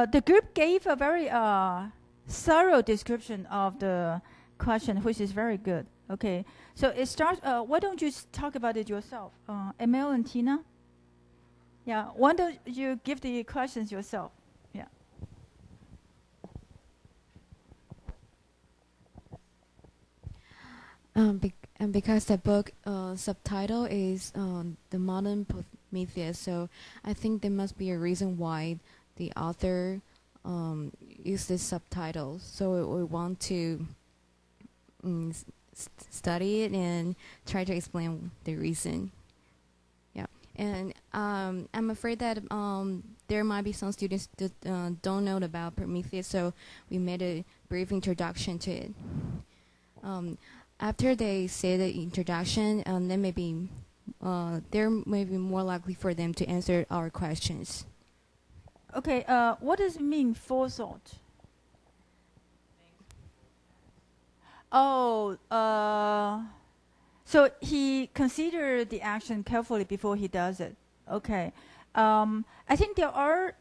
the group gave a very thorough description of the question, which is very good. Okay, so it starts. Why don't you talk about it yourself, Emil and Tina? Yeah, why don't you give the questions yourself? Yeah. Because the book subtitle is The Modern Prometheus, so I think there must be a reason why the author used this subtitle. So we want to study it and try to explain the reason. Yeah, and I'm afraid that there might be some students that don't know about Prometheus, so we made a brief introduction to it. After they say the introduction, then maybe they're maybe more likely for them to answer our questions. Okay, what does it mean, forethought? Oh, so he considered the action carefully before he does it. Okay. I think there are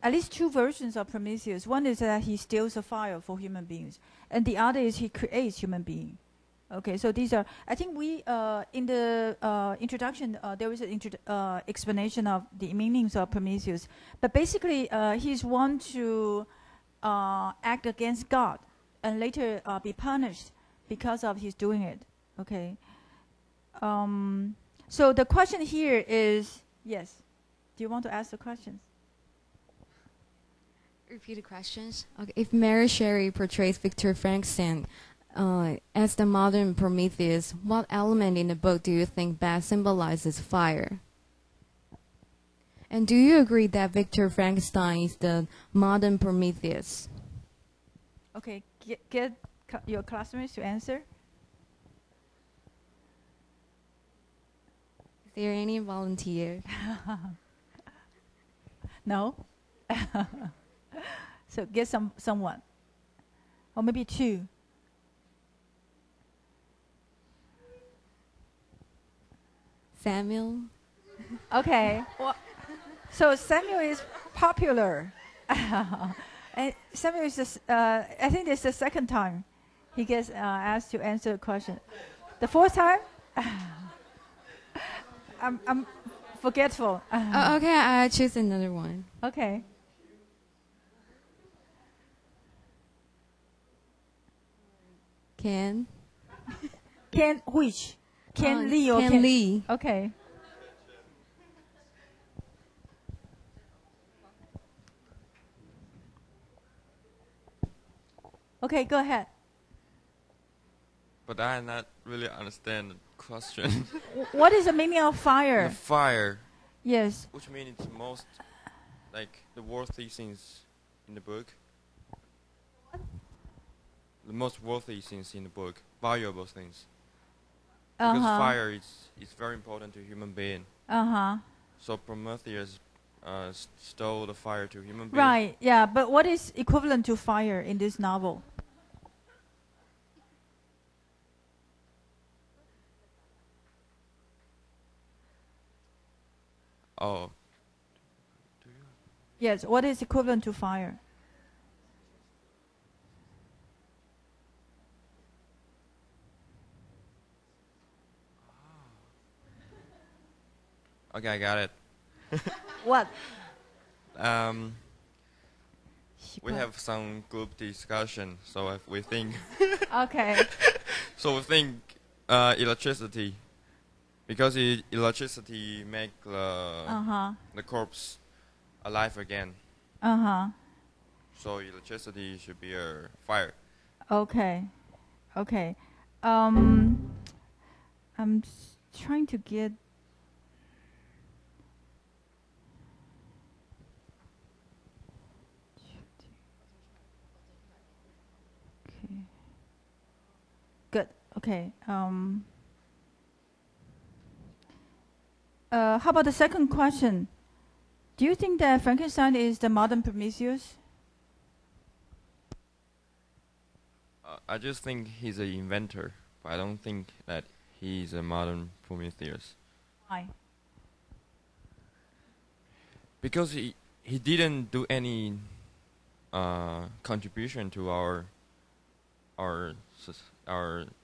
at least two versions of Prometheus. One is that he steals a fire for human beings, and the other is he creates human beings. Okay, so these are, I think we, in the introduction, there is an explanation of the meanings of Prometheus. But basically, he's one to act against God and later be punished because of his doing it. Okay. So the question here is, yes. Do you want to ask the questions? Repeat the questions. Okay. If Mary Shelley portrays Victor Frankenstein as the modern Prometheus, what element in the book do you think best symbolizes fire? And do you agree that Victor Frankenstein is the modern Prometheus? Okay, get your classmates to answer. Is there any volunteer? No? So get someone. Or maybe two. Samuel? Okay. Well, so Samuel is popular. And Samuel is, I think this is the second time he gets asked to answer a question. The fourth time? I'm forgetful. Okay, I choose another one. Okay. Ken? Ken which? Ken Lee or Ken Lee. Okay. Okay, go ahead. But I not really understand the question. What is the meaning of fire? The fire. Yes. Which means it's most, like, the worthy things in the book. The most worthy things in the book, valuable things. Because fire is very important to human being. So Prometheus stole the fire to human beings. Right, yeah, but what is equivalent to fire in this novel? Oh. Yes, what is equivalent to fire? Okay, I got it. What? We have some group discussion, so if we think. Okay. So we think electricity, because electricity make the corpse alive again. So electricity should be a fire. Okay. Okay. I'm trying to get. Good. Okay. How about the second question? Do you think that Frankenstein is the modern Prometheus? I just think he's an inventor, but I don't think that he's a modern Prometheus. Why? Because he didn't do any contribution to our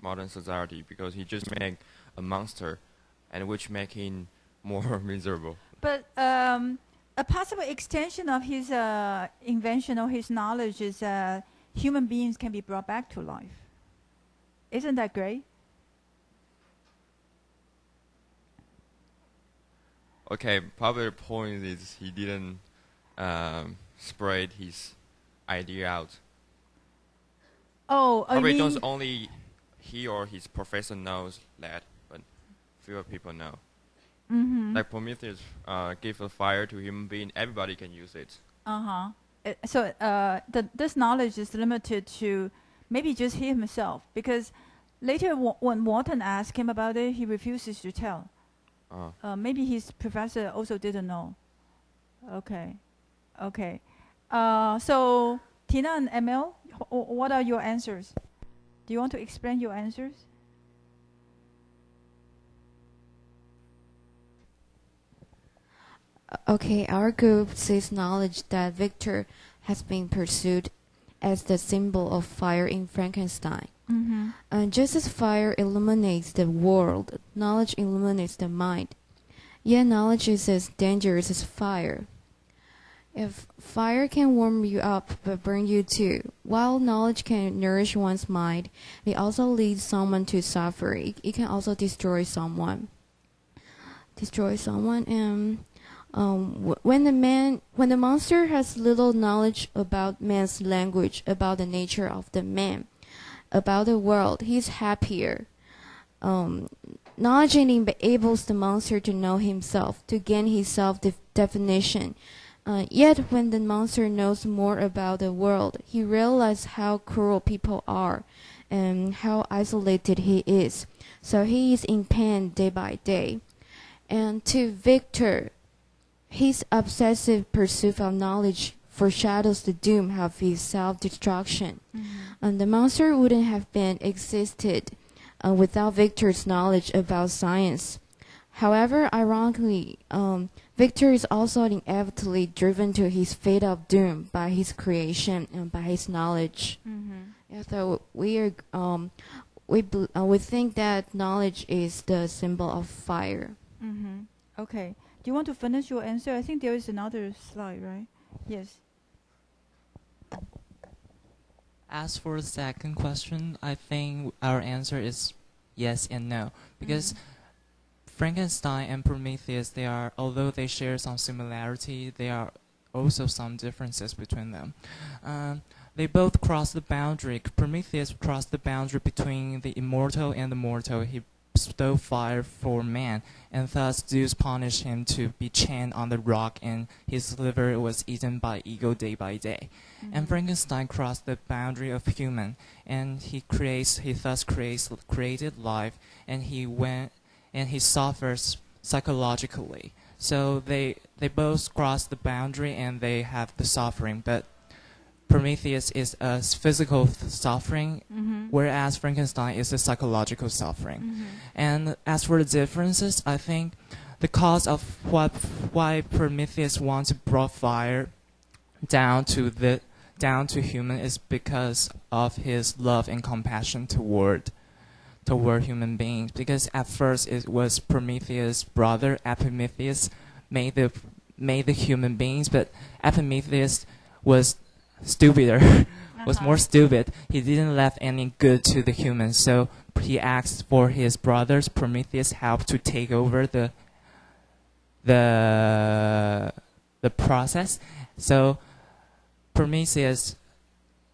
modern society, because he just made a monster, and which make him more miserable. But a possible extension of his invention or his knowledge is human beings can be brought back to life. Isn't that great? Okay, probably the point is he didn't spread his idea out. Oh, probably don't only he or his professor knows that, but fewer people know. Mm-hmm. Like Prometheus gave a fire to human being, everybody can use it. Uh-huh. So this knowledge is limited to maybe just he himself, because later when Walton asked him about it, he refuses to tell. Maybe his professor also didn't know. Okay. Okay. So Tina and Emil, what are your answers? Do you want to explain your answers? Okay, our group sees knowledge that Victor has been pursued as the symbol of fire in Frankenstein. Mm-hmm. Just as fire illuminates the world, knowledge illuminates the mind. Yet knowledge is as dangerous as fire. If fire can warm you up but burn you too, while knowledge can nourish one's mind, it also leads someone to suffer. It can also destroy someone. And when the monster has little knowledge about man's language, about the nature of the man, about the world, he's happier. Knowledge enables the monster to know himself, to gain his self-definition. Yet when the monster knows more about the world, he realizes how cruel people are and how isolated he is. So he is in pain day by day. And to Victor, his obsessive pursuit of knowledge foreshadows the doom of his self-destruction. Mm-hmm. And the monster wouldn't have been existed without Victor's knowledge about science. However, ironically, Victor is also inevitably driven to his fate of doom by his creation and by his knowledge. Mm-hmm. Yeah, so we think that knowledge is the symbol of fire. Mm-hmm. Okay. Do you want to finish your answer? I think there is another slide, right? Yes. As for the second question, I think our answer is yes and no, because Frankenstein and Prometheus, although they share some similarity, there are also some differences between them. They both cross the boundary. Prometheus crossed the boundary between the immortal and the mortal. He stole fire for man, and thus Zeus punished him to be chained on the rock, and his liver was eaten by eagle day by day. Mm-hmm. And Frankenstein crossed the boundary of human, and he thus created life, and he suffers psychologically. So they both cross the boundary and they have the suffering, but Prometheus is a physical suffering, whereas Frankenstein is a psychological suffering. Mm-hmm. And as for the differences, I think the cause of why Prometheus wants to bring fire down to human is because of his love and compassion toward human beings. Because at first it was Prometheus' brother Epimetheus made the human beings, but Epimetheus was stupider, was more stupid. He didn't left any good to the humans, so he asked for his brother's Prometheus' help to take over the process. So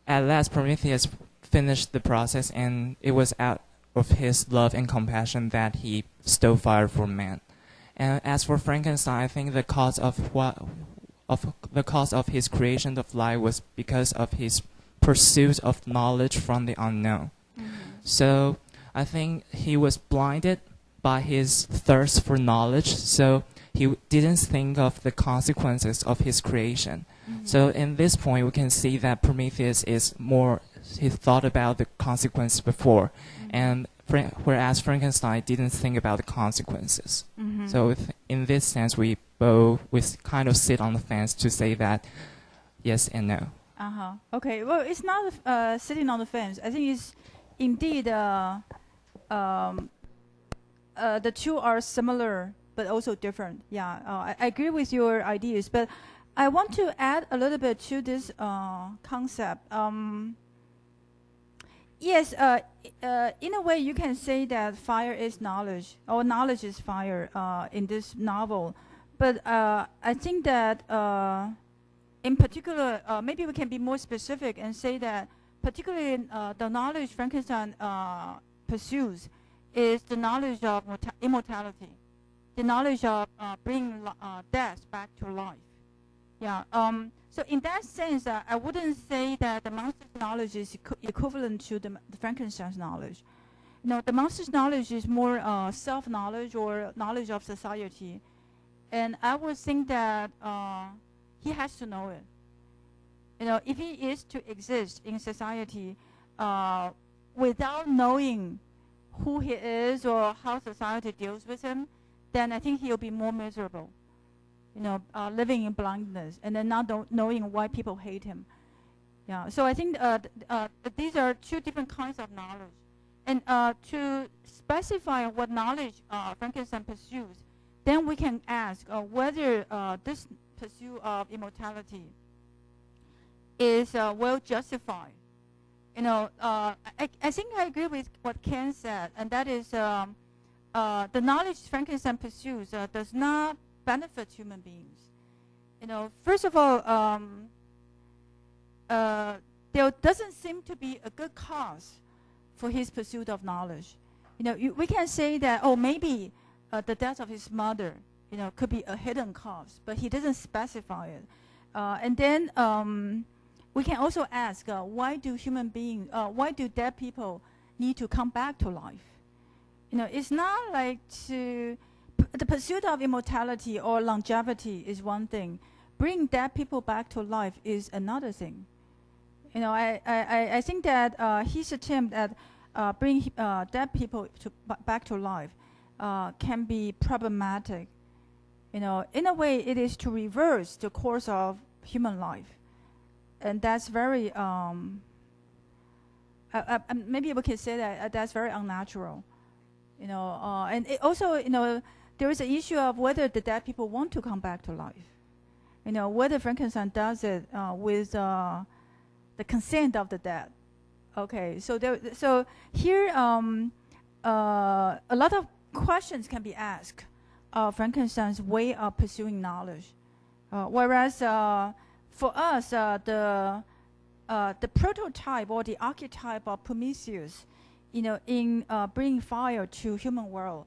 at last Prometheus finished the process, and it was out of his love and compassion that he stole fire from man. And as for Frankenstein, I think the cause of his creation of life was because of his pursuit of knowledge from the unknown. So I think he was blinded by his thirst for knowledge, so he didn't think of the consequences of his creation. So in this point, we can see that Prometheus he thought about the consequence before, and whereas Frankenstein didn't think about the consequences. Mm-hmm. So in this sense, we kind of sit on the fence to say that yes and no. Okay. Well, it's not sitting on the fence. I think it's indeed the two are similar but also different. Yeah, I agree with your ideas, but I want to add a little bit to this concept. Yes, in a way you can say that fire is knowledge, or knowledge is fire in this novel. But I think that in particular, maybe we can be more specific and say that particularly the knowledge Frankenstein pursues is the knowledge of immortality, the knowledge of bringing death back to life. Yeah. So in that sense, I wouldn't say that the monster's knowledge is equivalent to the Frankenstein's knowledge. No, the monster's knowledge is more self-knowledge or knowledge of society. And I would think that he has to know it. You know, if he is to exist in society without knowing who he is or how society deals with him, then I think he'll be more miserable. You know, living in blindness and then not knowing why people hate him. Yeah. So I think these are two different kinds of knowledge. And to specify what knowledge Frankenstein pursues, then we can ask whether this pursuit of immortality is well justified. You know, I think I agree with what Ken said, and that is the knowledge Frankenstein pursues does not benefit human beings. You know, first of all, there doesn't seem to be a good cause for his pursuit of knowledge. You know, we can say that, oh, maybe the death of his mother, you know, could be a hidden cause, but he doesn't specify it. And then we can also ask, why do dead people need to come back to life? You know, it's not like the pursuit of immortality or longevity is one thing. Bring dead people back to life is another thing. You know, I think that his attempt at bringing dead people back to life can be problematic. You know, in a way, it is to reverse the course of human life, and that's very maybe we can say that that's very unnatural. You know, and it also, you know, there is an issue of whether the dead people want to come back to life. You know, whether Frankenstein does it with the consent of the dead. Okay, so here a lot of questions can be asked of Frankenstein's way of pursuing knowledge, whereas for us the prototype or the archetype of Prometheus, you know, in bringing fire to human world,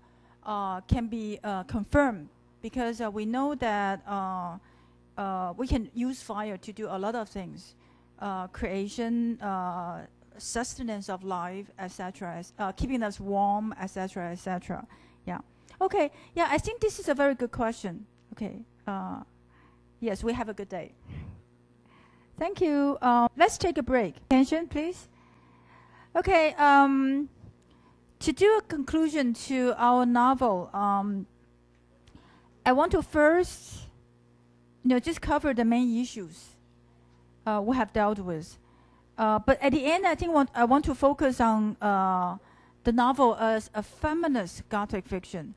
can be confirmed because we know that we can use fire to do a lot of things, creation, sustenance of life, etc., keeping us warm, etc., etc. Yeah. Okay. Yeah, I think this is a very good question. Okay. Yes, we have a good day. Thank you. Let's take a break. Attention, please. Okay. To do a conclusion to our novel, I want to first, you know, just cover the main issues we have dealt with. But at the end, I think I want to focus on the novel as a feminist Gothic fiction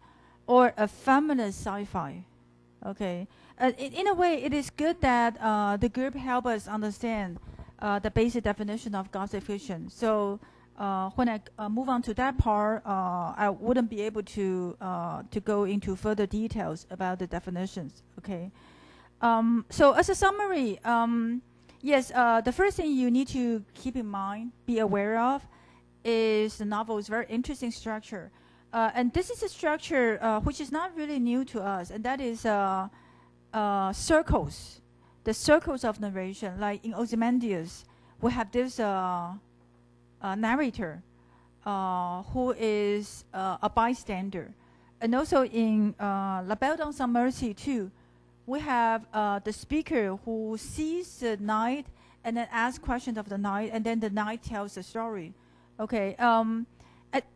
or a feminist sci-fi. Okay. In a way, it is good that the group help us understand the basic definition of Gothic fiction. So when I move on to that part, I wouldn't be able to go into further details about the definitions. Okay. So as a summary, yes, the first thing you need to keep in mind, be aware of, is the novel's very interesting structure. And this is a structure which is not really new to us, and that is circles, the circles of narration. Like in Ozymandias, we have this narrator who is a bystander. And also in La Belle Dame sans Mercy too, we have the speaker who sees the night and then asks questions of the night, and then the night tells the story. Okay.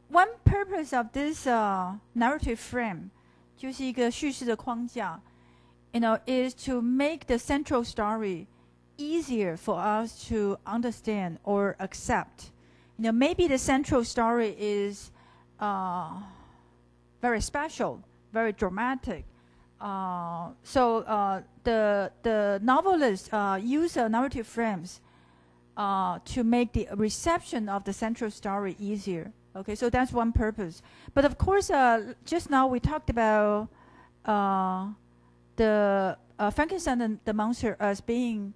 one purpose of this narrative frame, 就是一个叙事的框架 is to make the central story easier for us to understand or accept. Maybe the central story is very special, very dramatic. So the novelists use narrative frames to make the reception of the central story easier. Okay, so that's one purpose. But of course, just now we talked about the Frankenstein and the monster as being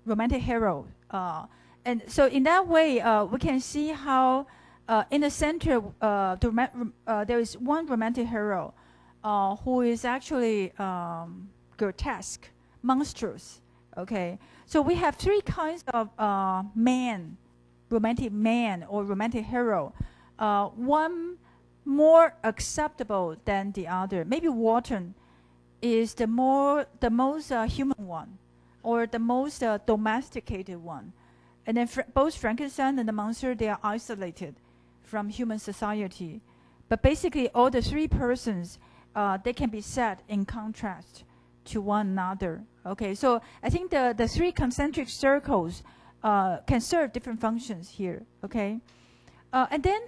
romantic hero. And so in that way, we can see how in the center there is one romantic hero who is actually grotesque, monstrous. Okay, so we have three kinds of romantic man or romantic hero. One more acceptable than the other. Maybe Wharton is the most human one, or the most domesticated one. And then both Frankenstein and the monster, they are isolated from human society. But basically, all the three persons, they can be set in contrast to one another. Okay, so I think the three concentric circles can serve different functions here. Okay, and then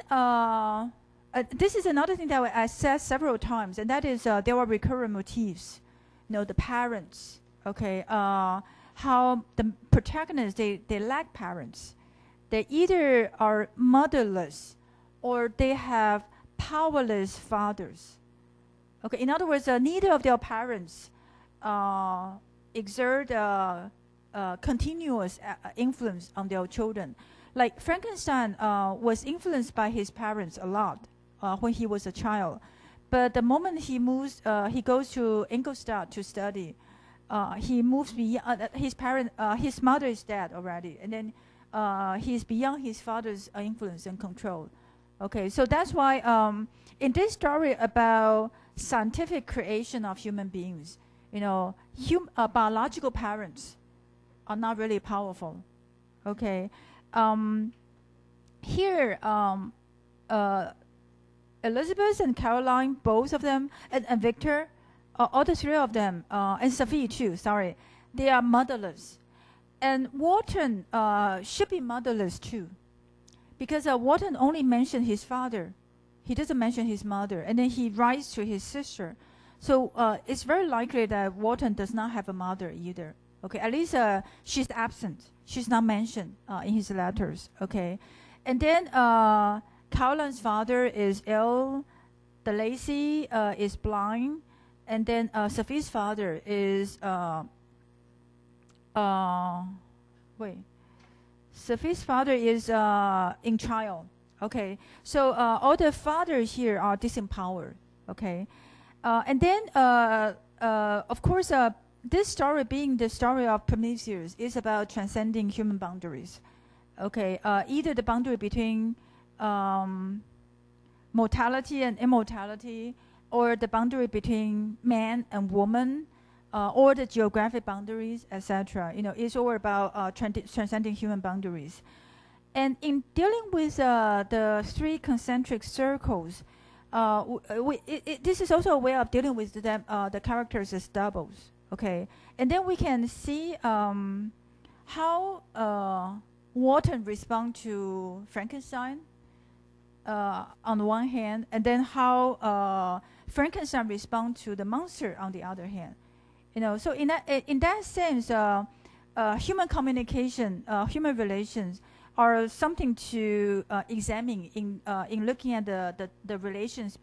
this is another thing that I said several times, and that is there are recurrent motifs. The parents. Okay, how the protagonists they lack parents. They either are motherless or they have powerless fathers. Okay, in other words, neither of their parents exert continuous influence on their children. Like Frankenstein was influenced by his parents a lot when he was a child, but the moment he moves, he goes to Ingolstadt to study. He moves beyond his mother is dead already, and then he's beyond his father's influence and control. Okay, so that's why in this story about scientific creation of human beings, biological parents are not really powerful. Okay, here Elizabeth and Caroline, both of them, and Victor, all the three of them, and Sophie too, sorry, they are motherless. And Wharton should be motherless too, because Wharton only mentioned his father. He doesn't mention his mother, and then he writes to his sister. So it's very likely that Wharton does not have a mother either. Okay, at least she's absent. She's not mentioned in his letters. Okay, and then Caroline's father is ill. The Lacey is blind, and then Sophie's father is Sophie's father is in trial. Okay, so all the fathers here are disempowered. Okay, and then of course this story, being the story of Prometheus, is about transcending human boundaries. Okay, either the boundary between mortality and immortality, or the boundary between man and woman, or the geographic boundaries, etc. It's all about transcending human boundaries. And in dealing with the three concentric circles, this is also a way of dealing with them, the characters as doubles. Okay, and then we can see how Wharton responds to Frankenstein on the one hand, and then how Frankenstein responds to the monster on the other hand. So in that sense, human communication, human relations are something to examine in looking at the relations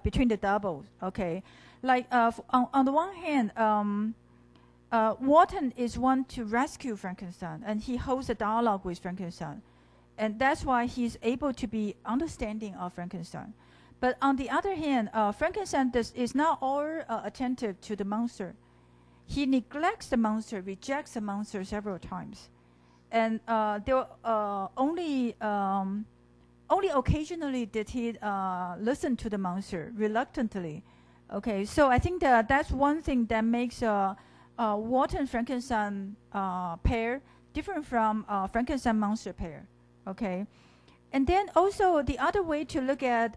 between the doubles. Okay, like on the one hand, Wharton is one to rescue Frankenstein, and he holds a dialogue with Frankenstein, and that's why he's able to be understanding of Frankenstein. But on the other hand, Frankenstein is not all attentive to the monster. He neglects the monster, rejects the monster several times. And only occasionally did he listen to the monster, reluctantly. Okay, so I think that's one thing that makes Wharton-Frankenstein pair different from Frankenstein-monster pair. Okay, And then also the other way to look at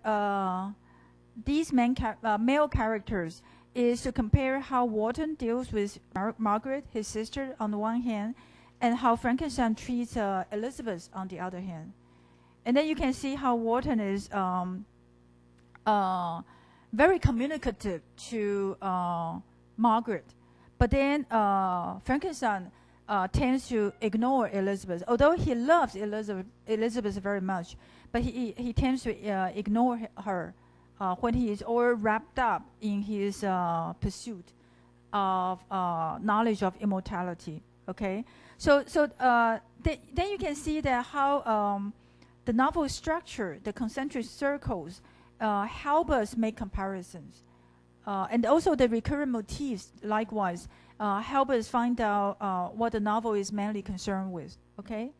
these male characters is to compare how Wharton deals with Margaret, his sister, on the one hand, and how Frankenstein treats Elizabeth on the other hand. And then you can see how Wharton is very communicative to Margaret. But then Frankenstein tends to ignore Elizabeth. Although he loves Elizabeth very much, but he tends to ignore her when he is all wrapped up in his pursuit of knowledge of immortality. Okay, so then you can see that how the novel structure, the concentric circles, help us make comparisons, and also the recurrent motifs likewise help us find out what the novel is mainly concerned with. Okay.